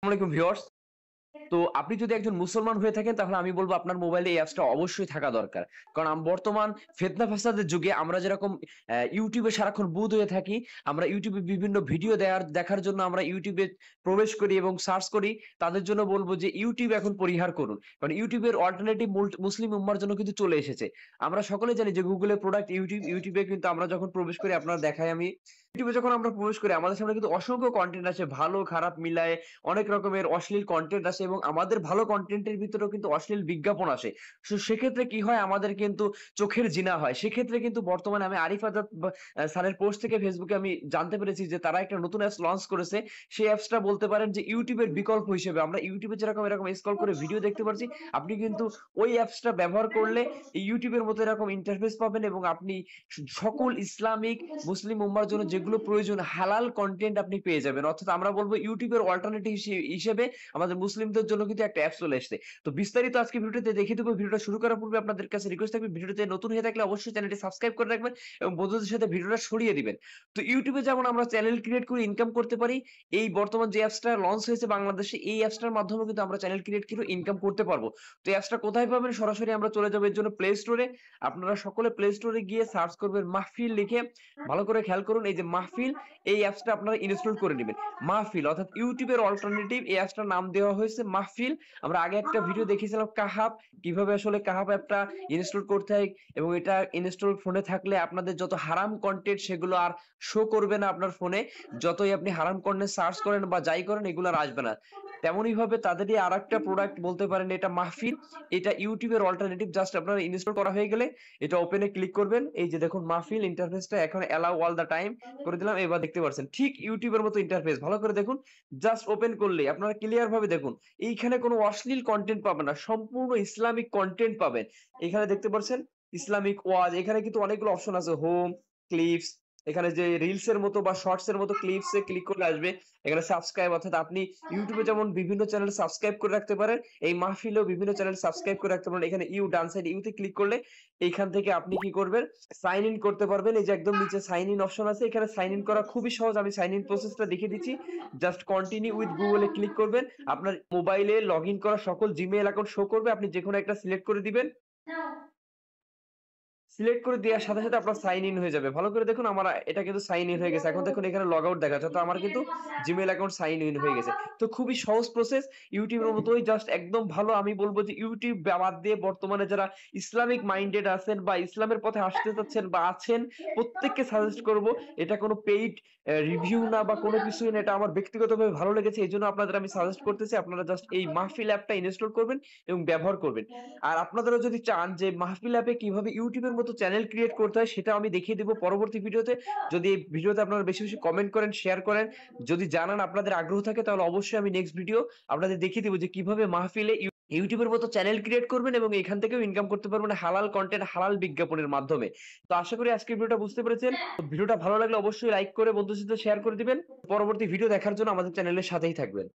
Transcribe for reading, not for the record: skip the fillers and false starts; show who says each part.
Speaker 1: আসসালামু ভিউয়ার্স। তো আপনি যদি একজন মুসলমান হয়ে থাকেন তাহলে আমি বলব আপনার মোবাইলে এই অ্যাপসটা অবশ্যই থাকা দরকার। কারণ বর্তমান ফিতনা ফাসাদের যুগে আমরা যেরকম YouTube এ সারাক্ষণ বুঁদ হয়ে থাকি, আমরা YouTube এ বিভিন্ন ভিডিও দেখার জন্য আমরা YouTube এ প্রবেশ করি এবং সার্চ করি। তাদের জন্য বলব যে YouTube এখন পরিহার করুন। কারণ YouTube এর অল্টারনেটিভ মুসলিম উম্মার জন্য কিন্তু চলে এসেছে। আমরা সকলে জানি যে Google এর প্রোডাক্ট YouTube এ কিন্তু আমরা যখন প্রবেশ করি আপনারা দেখাই আমি YouTube এ যখন আমরা প্রবেশ করি আমাদের সামনে কিন্তু অসংখ্য কনটেন্ট আসে ভালো খারাপ মিলায়ে অনেক রকমের অশ্লীল কনটেন্ট আসে এবং আমাদের ভালো কনটেন্টের ভিতরেও কিন্তু অশ্লীল বিজ্ঞাপন আসে। সেক্ষেত্রে কি হয় আমাদের কিন্তু চোখের জিনা হয়। সেক্ষেত্রে কিন্তু বর্তমানে আমি আরিফ আজাদ স্যারের পোস্ট থেকে ফেসবুকে আমি জানতে পেরেছি যে তারা একটা নতুন অ্যাপস লঞ্চ করেছে। সেই অ্যাপসটা বলতে পারেন যে YouTube এর বিকল্প হিসেবে। আমরা YouTube এ যেরকম এরকম স্ক্রল করে ভিডিও দেখতে পারছি, আপনি কিন্তু ওই অ্যাপসটা ব্যবহার করলে এই YouTube এর মতো এরকম ইন্টারফেস পাবেন এবং আপনি সকল ইসলামিক মুসলিম উম্মার জন্য যেগুলো প্রয়োজন হালাল কনটেন্ট আপনি পেয়ে যাবেন। অর্থাৎ আমরা বলব YouTube এর অল্টারনেটিভ হিসেবে আমাদের মুসলিমদের জন্য কিন্তু একটা অ্যাপ চলে এসেছে। তো বিস্তারিত আজকে ভিডিওতে দেখিয়ে দেব। ভিডিওটা শুরু করার পূর্বে আপনাদের কাছে রিকোয়েস্ট থাকবে ভিডিওতে নতুন হয়ে থাকলে অবশ্যই চ্যানেলটি সাবস্ক্রাইব করে রাখবেন এবং বন্ধুদের সাথে ভিডিওটা ছড়িয়ে দিবেন। তো YouTube এ যেমন আমরা চ্যানেল ক্রিয়েট করে ইনকাম করতে পারি, এই বর্তমান যে অ্যাপসটা লঞ্চ হয়েছে বাংলাদেশে এই অ্যাপসটার মাধ্যমে কিন্তু আমরা চ্যানেল ক্রিয়েট করে ইনকাম করতে পারবো। তো এই অ্যাপসটা কোথায় পাবেন? সরাসরি আমরা চলে যাব এর জন্য প্লে স্টোরে। আপনারা সকলে প্লে স্টোরে গিয়ে সার্চ করবেন মাহফিল লিখে। ভালো করে খেয়াল করুন এই যে মাহফিল এই অ্যাপসটা আপনারা ইনস্টল করে নিবেন। মাহফিল অর্থাৎ YouTube এর অল্টারনেটিভ এই অ্যাপসটার নাম দেওয়া হয়েছে মাহফিল। আমরা আগে একটা ভিডিও দেখিয়েছিলাম কাহাব, কিভাবে আসলে কাহাব অ্যাপটা ইনস্টল করতে হয় এবং এটা ইনস্টল ফোনে থাকলে আপনাদের যত হারাম কনটেন্ট সেগুলো আর শো করবে না আপনার ফোনে। যতই আপনি হারাম কনটেন্ট সার্চ করেন বা যাই করেন এগুলো আর আসবে না। তেমনই ভাবে তাদেরই আরেকটা প্রোডাক্ট বলতে পারেন এটা মাহফিল। এটা YouTube এর অল্টারনেটিভ জাস্ট আপনার ইনস্টল করা হয়ে গেলে এটা ওপেনে ক্লিক করবেন। এই যে দেখুন মাহফিল ইন্টারফেসটা এখন অ্যালাউ অল দা টাইম করে দিলাম। এবার দেখতে পাচ্ছেন ঠিক YouTube এর মতো ইন্টারফেস। ভালো করে দেখুন। জাস্ট ওপেন করলেই আপনারা ক্লিয়ার ভাবে দেখুন। এইখানে কোনো অশ্লীল কনটেন্ট পাবেন না। সম্পূর্ণ ইসলামিক কনটেন্ট পাবেন। এখানে দেখতে পাচ্ছেন ইসলামিক ওয়াজ। এখানে কিন্তু অনেকগুলো অপশন আছে। হোম, ক্লিপস, এখানে যে রিলস এর মতো বা শর্টস এর মতো ক্লিপস এ ক্লিক করলে আসবে। এখানে সাবস্ক্রাইব অর্থাৎ আপনি YouTube এ যেমন বিভিন্ন চ্যানেল সাবস্ক্রাইব করে রাখতে পারেন, এই মাহফিলেও বিভিন্ন চ্যানেল সাবস্ক্রাইব করে রাখতে পারেন। এখানে ডান সাইডে তে ক্লিক করলে এইখান থেকে আপনি কি করবেন? সাইন ইন করতে পারবেন। এই যে একদম নিচে সাইন ইন অপশন আছে। এখানে সাইন ইন করা খুবই সহজ। আমি সাইন ইন প্রসেসটা দেখিয়ে দিচ্ছি। Just continue with Google A click করবেন। আপনার মোবাইলে লগইন করা সকল জিমেইল অ্যাকাউন্ট শো করবে। আপনি যেকোনো একটা সিলেক্ট করে দিবেন। সিলেক্ট করে দেওয়ার সাথে, সাথে আপনার সাইন ইন হয়ে যাবে। ভালো করে দেখুন আমার এটা কিন্তু সাইন ইন হয়ে গেছে। এখন দেখুন এখানে লগ আউট দেখাচ্ছে। তো আমার কিন্তু জিমেইল অ্যাকাউন্ট সাইন ইন হয়ে গেছে। তো খুবই সহজ প্রসেস। YouTube এর মতোই জাস্ট একদম ভালো। আমি বলব যে YouTube বাদ দিয়ে বর্তমানে যারা ইসলামিক মাইন্ডেড আছেন বা ইসলামের পথে আসতে চাচ্ছেন বা আছেন প্রত্যেককে সাজেস্ট করব। এটা কোনো পেইড রিভিউ না বা কোনো কিছুই না। এটা আমার ব্যক্তিগতভাবে ভালো লেগেছে। এজন্য আপনাদের আমি সাজেস্ট করতেছি আপনারা জাস্ট এই মাহফিল অ্যাপটা ইনস্টল করবেন এবং ব্যবহার করবেন। আর আপনাদেরও যদি চান যে মাহফিল অ্যাপে কিভাবে YouTube এর মতো চ্যানেল ক্রিয়েট করতে হয় সেটাও আমি দেখিয়ে দিব পরবর্তী ভিডিওতে। যদি এই ভিডিওতে আপনারা বেশি, বেশি কমেন্ট করেন, শেয়ার করেন। যদি জানান আপনাদের আগ্রহ থাকে তাহলে অবশ্যই আমি নেক্সট ভিডিও আপনাদের দেখিয়ে দিব যে কিভাবে মাহফিলে YouTube এর মতো চ্যানেল ক্রিয়েট করবেন এবং এখান থেকেও ইনকাম করতে পারবেন হালাল কনটেন্ট, হালাল বিজ্ঞাপনের মাধ্যমে। তো আশা করি আজকের ভিডিওটা বুঝতে পেরেছেন। তো ভিডিওটা ভালো লাগলে অবশ্যই লাইক করে বন্ধুদের সাথে শেয়ার করে দিবেন। পরবর্তী ভিডিও দেখার জন্য আমাদের চ্যানেলের সাথেই থাকবেন।